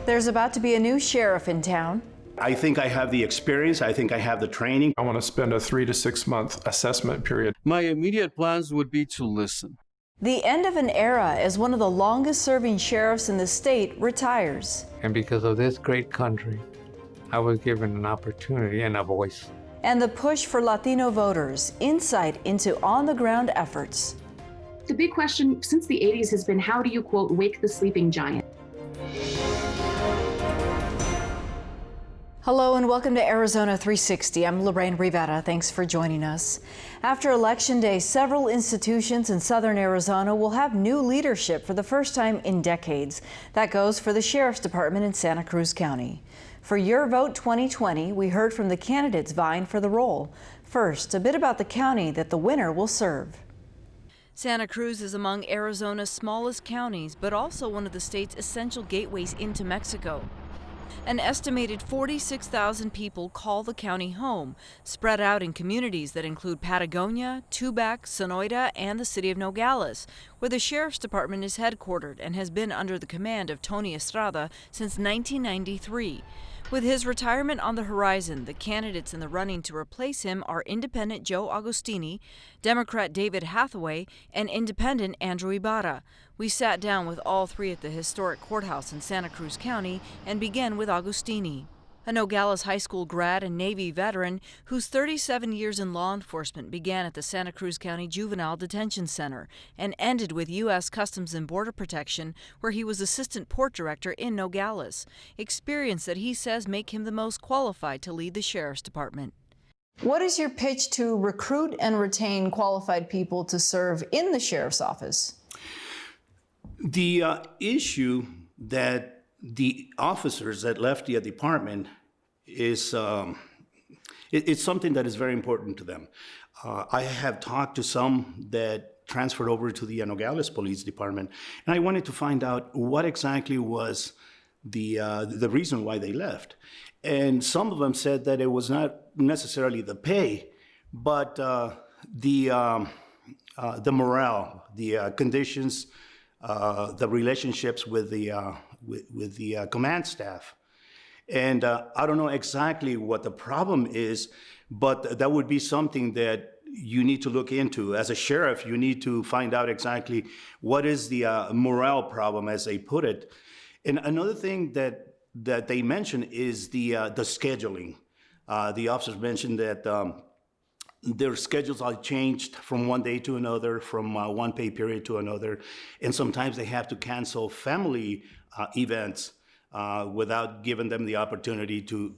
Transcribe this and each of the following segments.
There's about to be a new sheriff in town. I think I have the experience. I think I have the training. I want to spend a 3 to 6 month assessment period. My immediate plans would be to listen. The end of an era as one of the longest serving sheriffs in the state retires. And because of this great country, I was given an opportunity and a voice. And the push for Latino voters, insight into on-the-ground efforts. The big question since the 80s has been, how do you, quote, wake the sleeping giant? Hello and welcome to Arizona 360. I'm Lorraine Rivera. Thanks for joining us. After Election Day, several institutions in southern Arizona will have new leadership for the first time in decades. That goes for the Sheriff's Department in Santa Cruz County. For Your Vote 2020, we heard from the candidates vying for the role. First, a bit about the county that the winner will serve. Santa Cruz is among Arizona's smallest counties, but also one of the state's essential gateways into Mexico. An estimated 46,000 people call the county home, spread out in communities that include Patagonia, Tubac, Sonoita, and the city of Nogales, where the Sheriff's Department is headquartered and has been under the command of Tony Estrada since 1993. With his retirement on the horizon, the candidates in the running to replace him are Independent Joe Agostini, Democrat David Hathaway, and Independent Andrew Ibarra. We sat down with all three at the historic courthouse in Santa Cruz County and began with Agostini, a Nogales High School grad and Navy veteran whose 37 years in law enforcement began at the Santa Cruz County Juvenile Detention Center and ended with U.S. Customs and Border Protection, where he was Assistant Port Director in Nogales, experience that he says make him the most qualified to lead the Sheriff's Department. What is your pitch to recruit and retain qualified people to serve in the Sheriff's Office? The issue that the officers that left the department is it's something that is very important to them. I have talked to some that transferred over to the Nogales Police Department, and I wanted to find out what exactly was the reason why they left. And some of them said that it was not necessarily the pay, but the morale, the conditions, the relationships with the command staff. And I don't know exactly what the problem is, but that would be something that you need to look into. As a sheriff, you need to find out exactly what is the morale problem, as they put it. And another thing that they mentioned is the scheduling. The officers mentioned that their schedules are changed from one day to another, from one pay period to another, and sometimes they have to cancel family events without giving them the opportunity to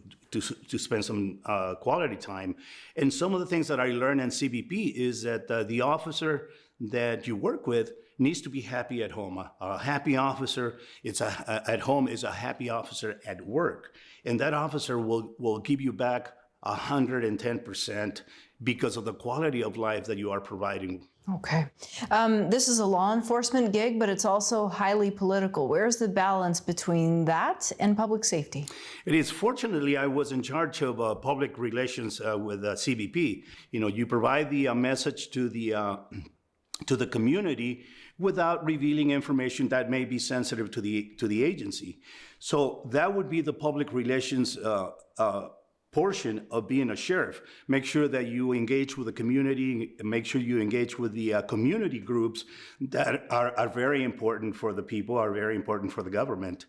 spend some quality time. And some of the things that I learned in CBP is that the officer that you work with needs to be happy at home. A happy officer at home is a happy officer at work, and that officer will give you back 110% because of the quality of life that you are providing. Okay. This is a law enforcement gig, but it's also highly political. Where's the balance between that and public safety? It is. Fortunately, I was in charge of public relations with CBP. You know, you provide the message to the community without revealing information that may be sensitive to the agency. So that would be the public relations portion of being a sheriff. Make sure that you engage with the community, make sure you engage with the community groups that are very important for the people, are very important for the government.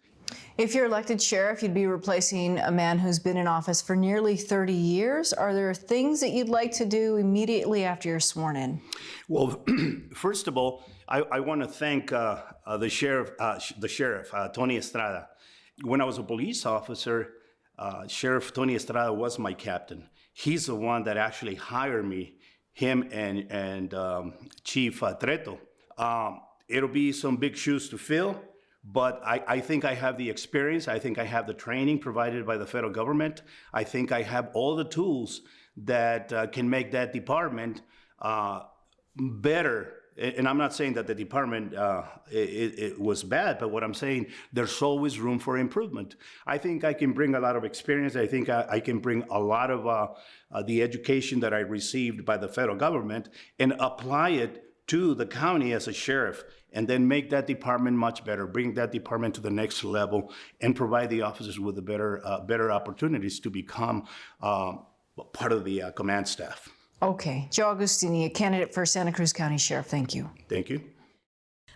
If you're elected sheriff, you'd be replacing a man who's been in office for nearly 30 years. Are there things that you'd like to do immediately after you're sworn in? Well, first of all, I want to thank the sheriff, Tony Estrada. When I was a police officer, Sheriff Tony Estrada was my captain. He's the one that actually hired me, him and Chief Treto. It'll be some big shoes to fill, but I think I have the experience. I think I have the training provided by the federal government. I think I have all the tools that can make that department better. And I'm not saying that the department it was bad, but what I'm saying, there's always room for improvement. I think I can bring a lot of experience. I think I can bring a lot of the education that I received by the federal government and apply it to the county as a sheriff, and then make that department much better, bring that department to the next level, and provide the officers with the better opportunities to become part of the command staff. Okay. Joe Agustini, a candidate for Santa Cruz County Sheriff. Thank you. Thank you.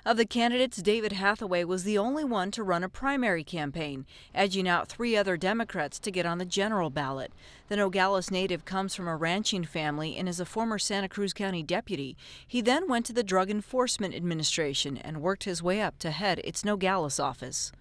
Of the candidates, David Hathaway was the only one to run a primary campaign, edging out 3 other Democrats to get on the general ballot. The Nogales native comes from a ranching family and is a former Santa Cruz County deputy. He then went to the Drug Enforcement Administration and worked his way up to head its Nogales office.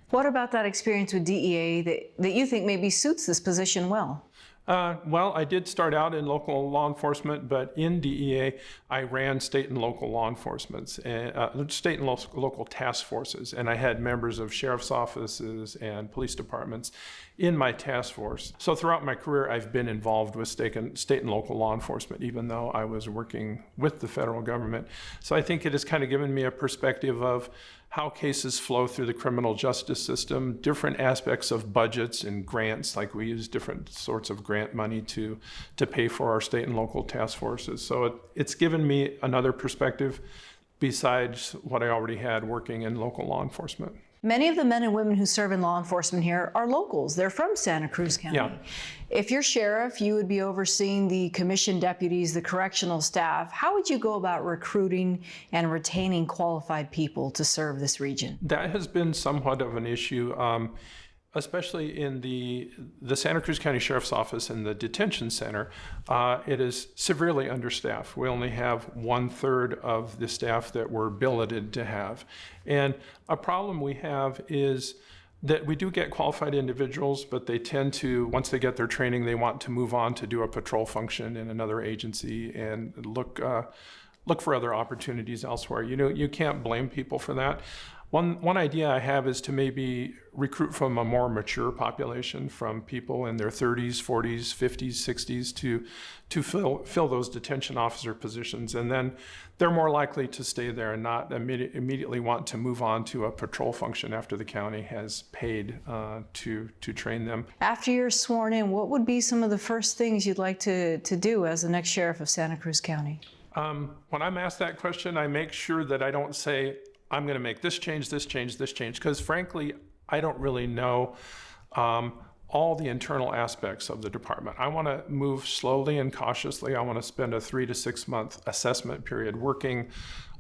What about that experience with DEA that you think maybe suits this position well? Well, I did start out in local law enforcement, but in DEA, I ran state and local law enforcement, state and local task forces, and I had members of sheriff's offices and police departments in my task force. So throughout my career, I've been involved with state and local law enforcement, even though I was working with the federal government. So I think it has kind of given me a perspective of how cases flow through the criminal justice system, different aspects of budgets and grants, like we use different sorts of grant money to pay for our state and local task forces. So it's given me another perspective besides what I already had working in local law enforcement. Many of the men and women who serve in law enforcement here are locals. They're from Santa Cruz County. Yeah. If you're sheriff, you would be overseeing the commissioned deputies, the correctional staff. How would you go about recruiting and retaining qualified people to serve this region? That has been somewhat of an issue, especially in the Santa Cruz County Sheriff's Office and the detention center. It is severely understaffed. We only have 1/3 of the staff that we're billeted to have. And a problem we have is that we do get qualified individuals, but they tend to, once they get their training, they want to move on to do a patrol function in another agency and look for other opportunities elsewhere. You know, you can't blame people for that. One idea I have is to maybe recruit from a more mature population, from people in their 30s, 40s, 50s, 60s to fill those detention officer positions. And then they're more likely to stay there and not immediately want to move on to a patrol function after the county has paid to train them. After you're sworn in, what would be some of the first things you'd like to do as the next sheriff of Santa Cruz County? When I'm asked that question, I make sure that I don't say, I'm going to make this change, this change, this change, because frankly, I don't really know all the internal aspects of the department. I want to move slowly and cautiously. I want to spend a 3 to 6 month assessment period working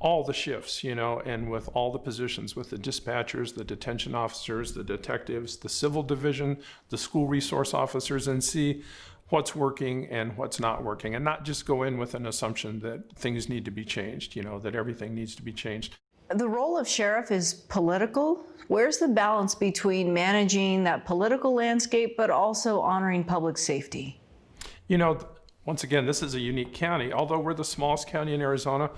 all the shifts, you know, and with all the positions, with the dispatchers, the detention officers, the detectives, the civil division, the school resource officers, and see what's working and what's not working, and not just go in with an assumption that things need to be changed, you know, that everything needs to be changed. The role of sheriff is political. Where's the balance between managing that political landscape but also honoring public safety? You know, once again, this is a unique county. Although we're the smallest county in Arizona,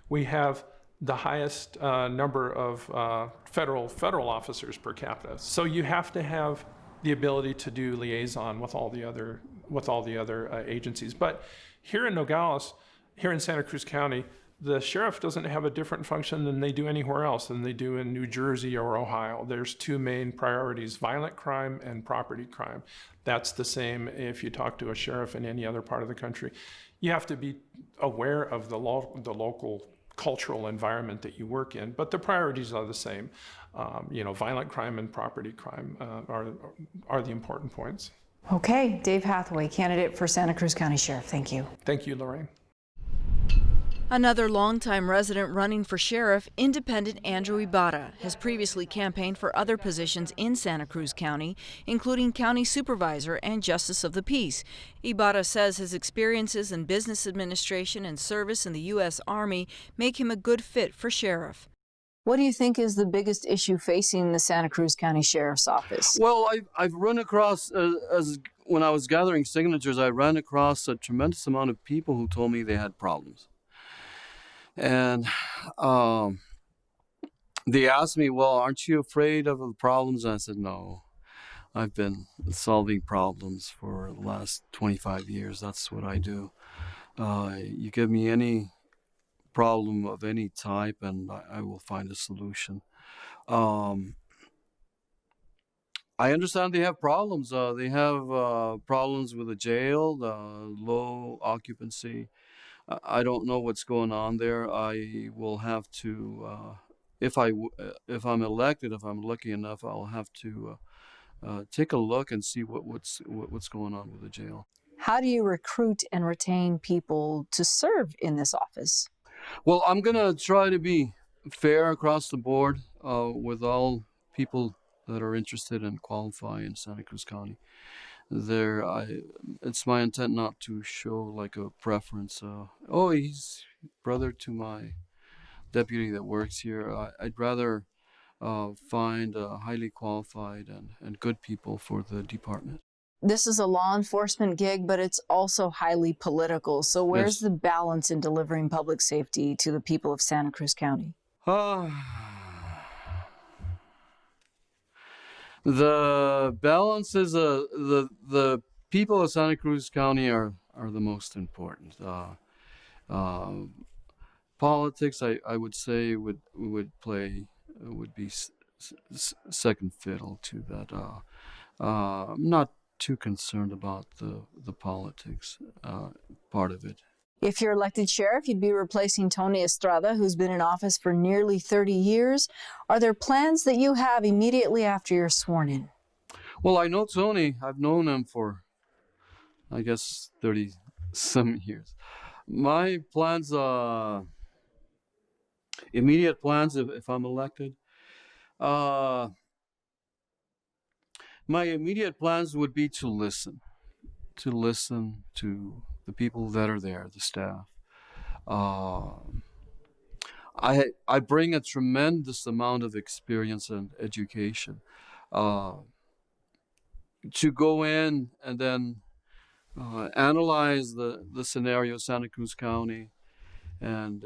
we have the highest number of federal officers per capita. So you have to have the ability to do liaison with all the other agencies. But here in Nogales, here in Santa Cruz County, the sheriff doesn't have a different function than they do anywhere else, than they do in New Jersey or Ohio. There's 2 main priorities: violent crime and property crime. That's the same if you talk to a sheriff in any other part of the country. You have to be aware of the local cultural environment that you work in, but the priorities are the same. You know, violent crime and property crime are the important points. Okay, Dave Hathaway, candidate for Santa Cruz County Sheriff. Thank you. Thank you, Lorraine. Another longtime resident running for sheriff, independent Andrew Ibarra, has previously campaigned for other positions in Santa Cruz County, including county supervisor and justice of the peace. Ibarra says his experiences in business administration and service in the U.S. Army make him a good fit for sheriff. What do you think is the biggest issue facing the Santa Cruz County Sheriff's Office? Well, I've run across, when I was gathering signatures, I ran across a tremendous amount of people who told me they had problems. And they asked me, well, aren't you afraid of the problems? And I said, no, I've been solving problems for the last 25 years. That's what I do. You give me any problem of any type and I will find a solution. I understand they have problems. They have problems with the jail, the low occupancy. I don't know what's going on there. I will have to, if I'm elected, if I'm lucky enough, I'll have to take a look and see what's going on with the jail. How do you recruit and retain people to serve in this office? Well, I'm gonna try to be fair across the board with all people that are interested and qualify in Santa Cruz County. It's my intent not to show like a preference. Oh, he's brother to my deputy that works here. I'd rather find highly qualified and good people for the department. This is a law enforcement gig, but it's also highly political. So where's Yes. the balance in delivering public safety to the people of Santa Cruz County? The balance is the people of Santa Cruz County are the most important. Politics, I would say, would be second fiddle to that. I'm not too concerned about the politics part of it. If you're elected sheriff, you'd be replacing Tony Estrada, who's been in office for nearly 30 years. Are there plans that you have immediately after you're sworn in? Well, I know Tony. I've known him for, I guess, 30-some years. My plans, immediate plans, if I'm elected, my immediate plans would be to listen to the people that are there, the staff. I bring a tremendous amount of experience and education. To go in and then analyze the scenario of Santa Cruz County, and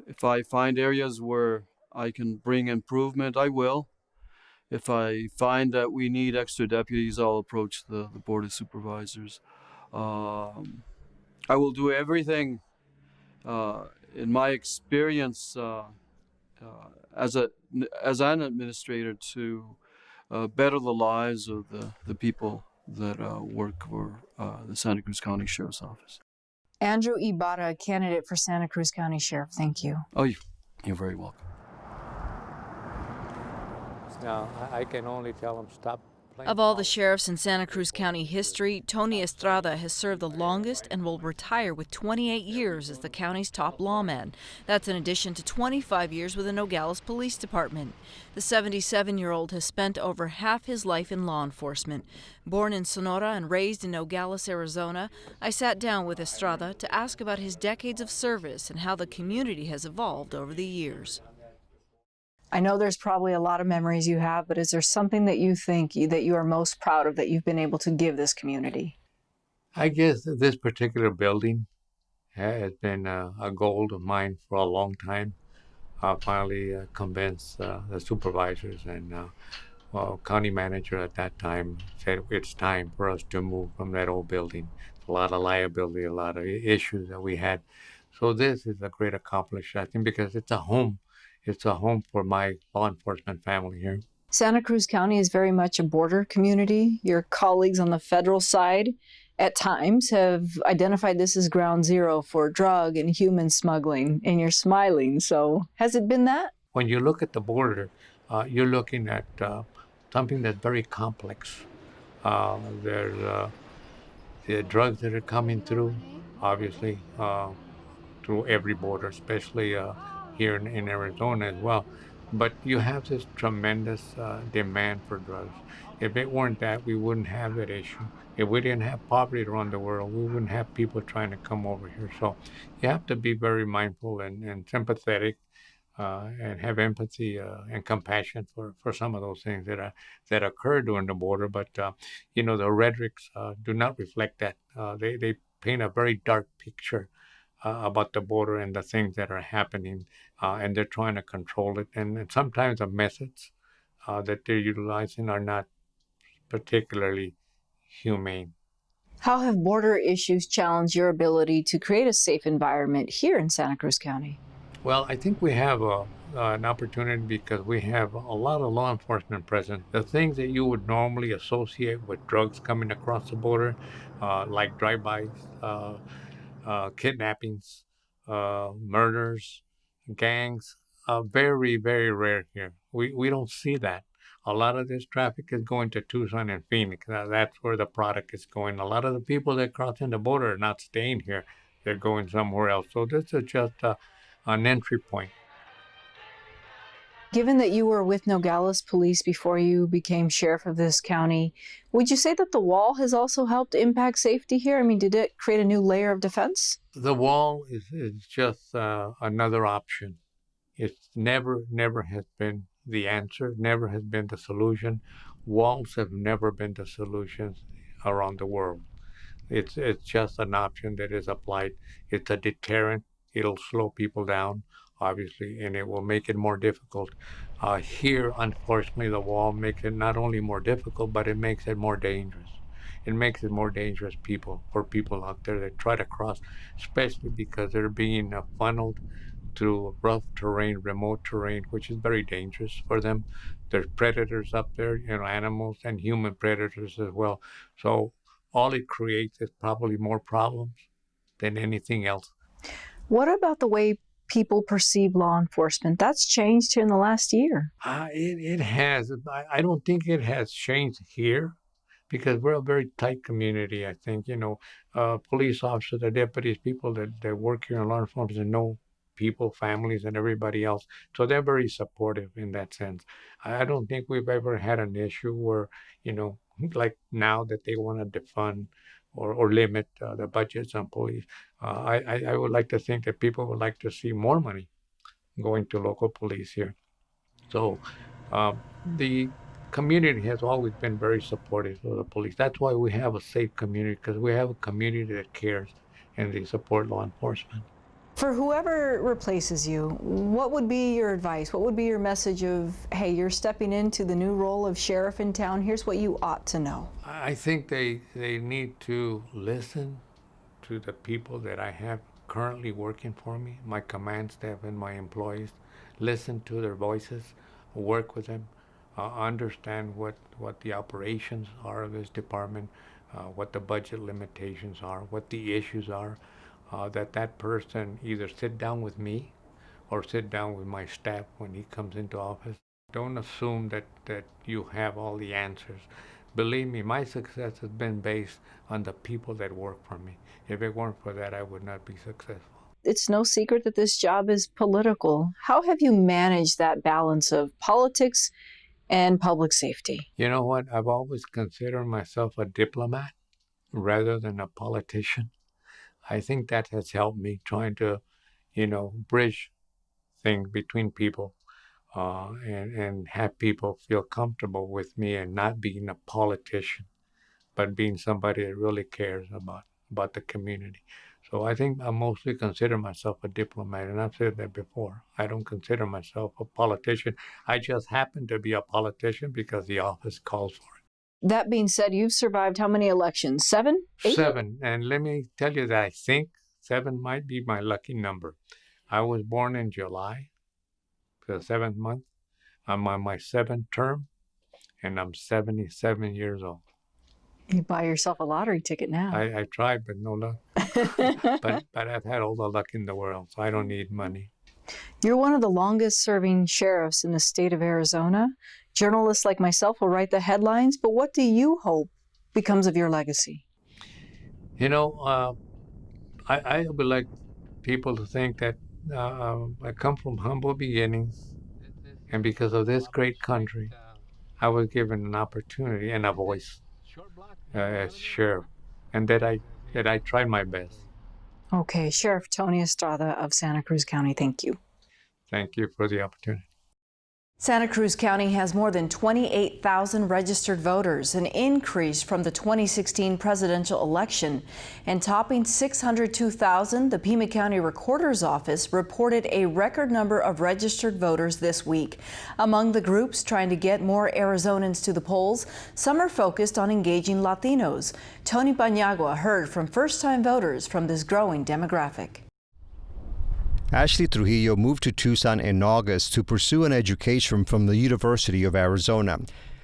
if I find areas where I can bring improvement, I will. If I find that we need extra deputies, I'll approach the Board of Supervisors. I will do everything in my experience as an administrator to better the lives of the people that work for the Santa Cruz County Sheriff's Office. Andrew Ibarra, candidate for Santa Cruz County Sheriff. Thank you. Oh, you're very welcome. Now, I can only tell them stop playing. Of all the sheriffs in Santa Cruz County history, Tony Estrada has served the longest and will retire with 28 years as the county's top lawman. That's in addition to 25 years with the Nogales Police Department. The 77-year-old has spent over half his life in law enforcement. Born in Sonora and raised in Nogales, Arizona, I sat down with Estrada to ask about his decades of service and how the community has evolved over the years. I know there's probably a lot of memories you have, but is there something that you think that you are most proud of that you've been able to give this community? I guess this particular building has been a goal of mine for a long time. I finally convinced the supervisors and county manager at that time said it's time for us to move from that old building. A lot of liability, a lot of issues that we had. So this is a great accomplishment, I think, because it's a home. It's a home for my law enforcement family here. Santa Cruz County is very much a border community. Your colleagues on the federal side at times have identified this as ground zero for drug and human smuggling, and you're smiling. So has it been that? When you look at the border, you're looking at something that's very complex. There's the drugs that are coming through, obviously, through every border, especially here in Arizona as well. But you have this tremendous demand for drugs. If it weren't that, we wouldn't have that issue. If we didn't have poverty around the world, we wouldn't have people trying to come over here. So you have to be very mindful and sympathetic and have empathy and compassion for some of those things that occur during the border. But, the rhetorics do not reflect that. They paint a very dark picture about the border and the things that are happening, and they're trying to control it. And sometimes the methods that they're utilizing are not particularly humane. How have border issues challenged your ability to create a safe environment here in Santa Cruz County? Well, I think we have an opportunity because we have a lot of law enforcement present. The things that you would normally associate with drugs coming across the border, like drive-bys, kidnappings, murders, gangs, very, very rare here. We don't see that. A lot of this traffic is going to Tucson and Phoenix. That's where the product is going. A lot of the people that crossing the border are not staying here. They're going somewhere else. So this is just an entry point. Given that you were with Nogales Police before you became sheriff of this county, would you say that the wall has also helped impact safety here? I mean, did it create a new layer of defense? The wall is just another option. It's never has been the answer, never has been the solution. Walls have never been the solutions around the world. It's just an option that is applied. It's a deterrent. It'll slow people down, obviously, and it will make it more difficult. Here, unfortunately, the wall makes it not only more difficult, but it makes it more dangerous. It makes it more dangerous for people out there that try to cross, especially because they're being funneled through rough terrain, remote terrain, which is very dangerous for them. There's predators up there, animals and human predators as well. So all it creates is probably more problems than anything else. What about the way people perceive law enforcement? That's changed here in the last year. It has. I don't think it has changed here because we're a very tight community, I think. Police officers, the deputies, people that work here in law enforcement know people, families, and everybody else. So they're very supportive in that sense. I don't think we've ever had an issue where, like now that they want to defund or limit the budgets on police. I would like to think that people would like to see more money going to local police here. So the community has always been very supportive of the police. That's why we have a safe community, because we have a community that cares and they support law enforcement. For whoever replaces you, what would be your advice? What would be your message of, hey, you're stepping into the new role of sheriff in town. Here's what you ought to know. I think they need to listen to the people that I have currently working for me, my command staff and my employees. Listen to their voices, work with them, understand what the operations are of this department, what the budget limitations are, what the issues are. That person either sit down with me or sit down with my staff when he comes into office. Don't assume that you have all the answers. Believe me, my success has been based on the people that work for me. If it weren't for that, I would not be successful. It's no secret that this job is political. How have you managed that balance of politics and public safety? You know what? I've always considered myself a diplomat rather than a politician. I think that has helped me trying to, bridge things between people and have people feel comfortable with me and not being a politician, but being somebody that really cares about the community. So I think I mostly consider myself a diplomat, and I've said that before. I don't consider myself a politician. I just happen to be a politician because the office calls for it. That being said, you've survived how many elections? 7? 8? 7. And let me tell you that I think 7 might be my lucky number. I was born in July, the 7th month. I'm on my 7th term, and I'm 77 years old. You buy yourself a lottery ticket now. I tried, but no luck. but I've had all the luck in the world, so I don't need money. You're one of the longest serving sheriffs in the state of Arizona. Journalists like myself will write the headlines, but what do you hope becomes of your legacy? I would like people to think that I come from humble beginnings, and because of this great country, I was given an opportunity and a voice as sheriff, and that I tried my best. Okay, Sheriff Tony Estrada of Santa Cruz County, thank you. Thank you for the opportunity. Santa Cruz County has more than 28,000 registered voters, an increase from the 2016 presidential election. And topping 602,000, the Pima County Recorder's Office reported a record number of registered voters this week. Among the groups trying to get more Arizonans to the polls, some are focused on engaging Latinos. Tony Paniagua heard from first-time voters from this growing demographic. Ashley Trujillo moved to Tucson in August to pursue an education from the University of Arizona.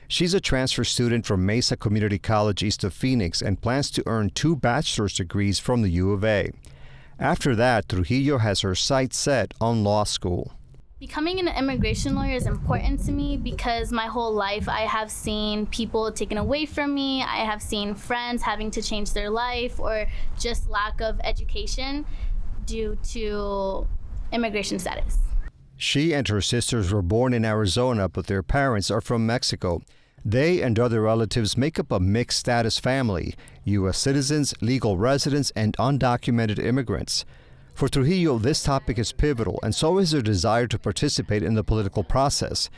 She's a transfer student from Mesa Community College east of Phoenix and plans to earn 2 bachelor's degrees from the U of A. After that, Trujillo has her sights set on law school. Becoming an immigration lawyer is important to me because my whole life I have seen people taken away from me. I have seen friends having to change their life or just lack of education due to immigration status. She and her sisters were born in Arizona, but their parents are from Mexico. They and other relatives make up a mixed status family: U.S. citizens, legal residents, and undocumented immigrants. For Trujillo, this topic is pivotal, and so is her desire to participate in the political process.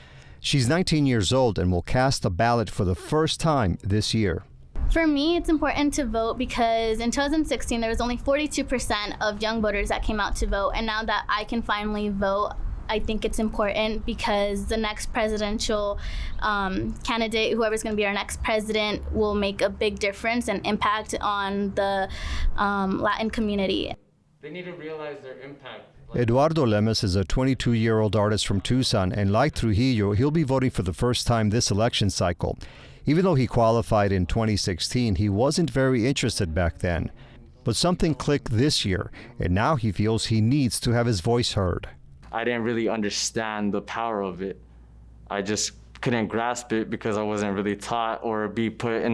She's 19 years old and will cast a ballot for the first time this year. For me, it's important to vote because in 2016, there was only 42% of young voters that came out to vote, and now that I can finally vote, I think it's important because the next presidential candidate, whoever's going to be our next president, will make a big difference and impact on the Latin community. They need to realize their impact. Eduardo Lemus is a 22-year-old artist from Tucson, and like Trujillo, he'll be voting for the first time this election cycle. Even though he qualified in 2016, he wasn't very interested back then. But something clicked this year, and now he feels he needs to have his voice heard. I didn't really understand the power of it. I just couldn't grasp it because I wasn't really taught or be put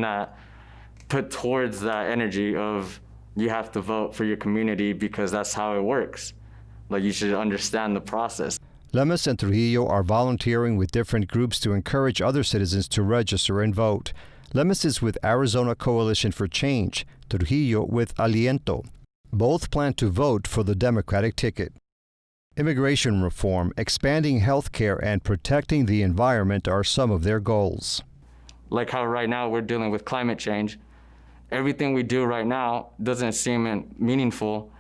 towards that energy of you have to vote for your community because that's how it works. Like, you should understand the process. Lemus and Trujillo are volunteering with different groups to encourage other citizens to register and vote. Lemus is with Arizona Coalition for Change, Trujillo with Aliento. Both plan to vote for the Democratic ticket. Immigration reform, expanding health care, and protecting the environment are some of their goals. Like how right now we're dealing with climate change. Everything we do right now doesn't seem meaningful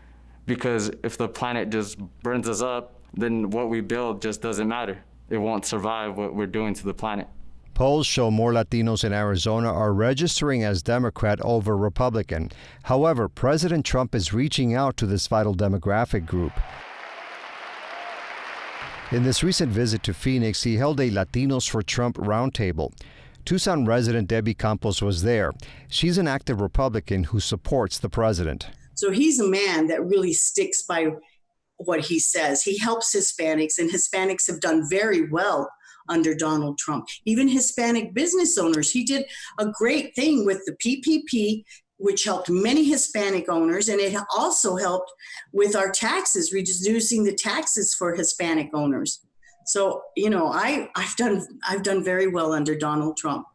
because if the planet just burns us up, then what we build just doesn't matter. It won't survive what we're doing to the planet. Polls show more Latinos in Arizona are registering as Democrat over Republican. However, President Trump is reaching out to this vital demographic group. In this recent visit to Phoenix, he held a Latinos for Trump roundtable. Tucson resident Debbie Campos was there. She's an active Republican who supports the president. So he's a man that really sticks by what he says. He helps Hispanics, and Hispanics have done very well under Donald Trump. Even Hispanic business owners. He did a great thing with the PPP, which helped many Hispanic owners, and it also helped with our taxes, reducing the taxes for Hispanic owners. So, you know, I've done very well under Donald Trump.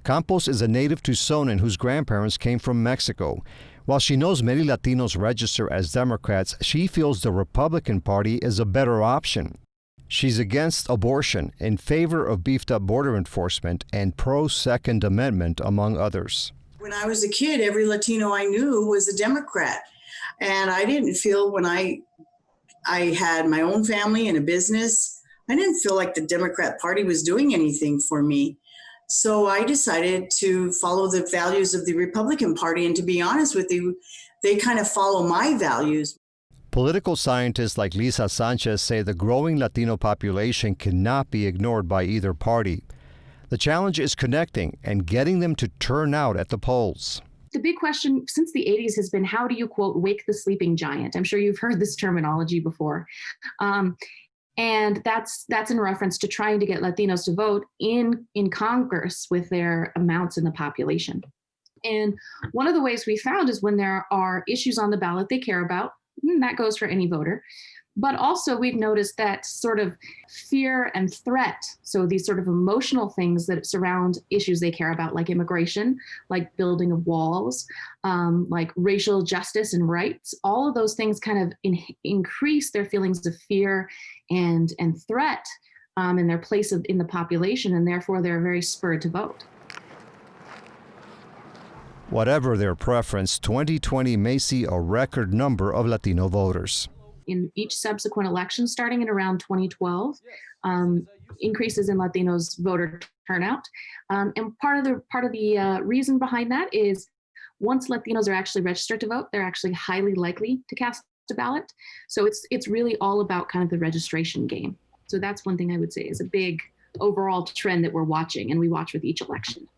Campos is a native Tucsonan whose grandparents came from Mexico. While she knows many Latinos register as Democrats, she feels the Republican Party is a better option. She's against abortion, in favor of beefed-up border enforcement, and pro-Second Amendment, among others. When I was a kid, every Latino I knew was a Democrat. And I didn't feel when I had my own family and a business, I didn't feel like the Democrat Party was doing anything for me. So I decided to follow the values of the Republican Party. And to be honest with you, they kind of follow my values. Political scientists like Lisa Sanchez say the growing Latino population cannot be ignored by either party. The challenge is connecting and getting them to turn out at the polls. The big question since the 80s has been, how do you, quote, wake the sleeping giant? I'm sure you've heard this terminology before. And that's in reference to trying to get Latinos to vote in Congress with their amounts in the population. And one of the ways we found is when there are issues on the ballot they care about, and that goes for any voter. But also we've noticed that sort of fear and threat, so these sort of emotional things that surround issues they care about, like immigration, like building of walls, like racial justice and rights, all of those things kind of increase their feelings of fear and threat in their place in the population, and therefore they're very spurred to vote. Whatever their preference, 2020 may see a record number of Latino voters. In each subsequent election, starting in around 2012, increases in Latinos voter turnout, and part of the reason behind that is once Latinos are actually registered to vote, they're actually highly likely to cast a ballot. So it's really all about kind of the registration game. So that's one thing I would say is a big overall trend that we're watching, and we watch with each election.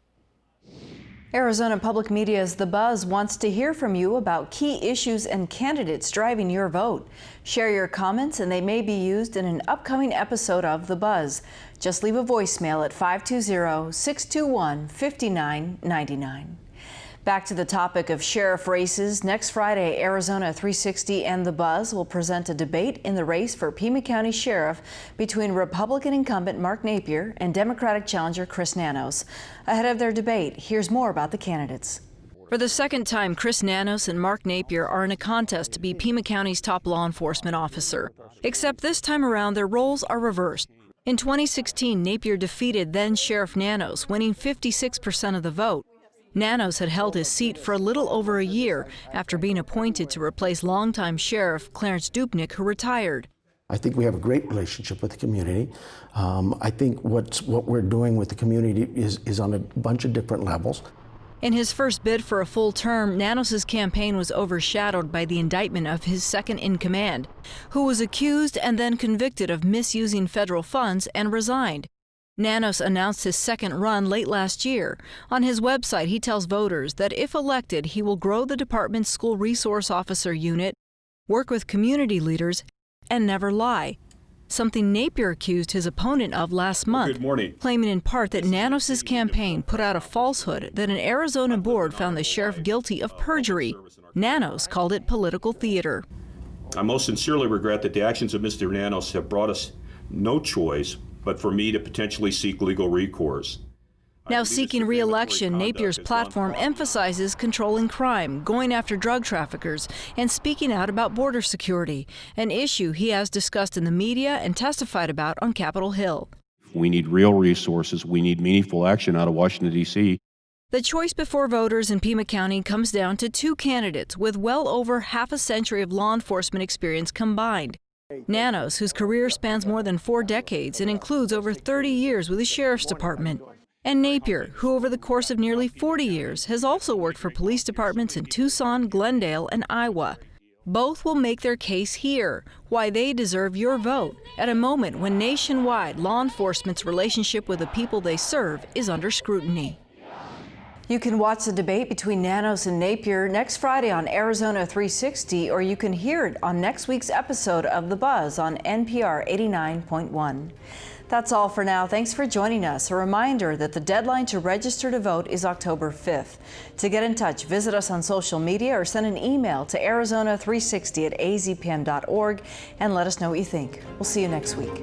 Arizona Public Media's The Buzz wants to hear from you about key issues and candidates driving your vote. Share your comments and they may be used in an upcoming episode of The Buzz. Just leave a voicemail at 520-621-5999. Back to the topic of sheriff races. Next Friday, Arizona 360 and The Buzz will present a debate in the race for Pima County Sheriff between Republican incumbent Mark Napier and Democratic challenger Chris Nanos. Ahead of their debate, here's more about the candidates. For the second time, Chris Nanos and Mark Napier are in a contest to be Pima County's top law enforcement officer. Except this time around, their roles are reversed. In 2016, Napier defeated then Sheriff Nanos, winning 56% of the vote. Nanos had held his seat for a little over a year after being appointed to replace longtime Sheriff Clarence Dupnick, who retired. I think we have a great relationship with the community. I think what we're doing with the community is on a bunch of different levels. In his first bid for a full term, Nanos' campaign was overshadowed by the indictment of his second-in-command, who was accused and then convicted of misusing federal funds and resigned. Nanos announced his second run late last year. On his website, he tells voters that if elected, he will grow the department's school resource officer unit, work with community leaders, and never lie. Something Napier accused his opponent of last month, claiming in part that Nanos' campaign put out a falsehood that an Arizona board found the sheriff guilty of perjury. Nanos called it political theater. I most sincerely regret that the actions of Mr. Nanos have brought us no choice but for me to potentially seek legal recourse. Now seeking re-election, Napier's platform emphasizes controlling crime, going after drug traffickers, and speaking out about border security, an issue he has discussed in the media and testified about on Capitol Hill. We need real resources. We need meaningful action out of Washington, D.C. The choice before voters in Pima County comes down to two candidates with well over half a century of law enforcement experience combined. Nanos, whose career spans more than 4 decades and includes over 30 years with the Sheriff's Department, and Napier, who over the course of nearly 40 years has also worked for police departments in Tucson, Glendale, and Iowa. Both will make their case here, why they deserve your vote, at a moment when nationwide law enforcement's relationship with the people they serve is under scrutiny. You can watch the debate between Nanos and Napier next Friday on Arizona 360, or you can hear it on next week's episode of The Buzz on NPR 89.1. That's all for now. Thanks for joining us. A reminder that the deadline to register to vote is October 5th. To get in touch, visit us on social media or send an email to Arizona360@azpm.org and let us know what you think. We'll see you next week.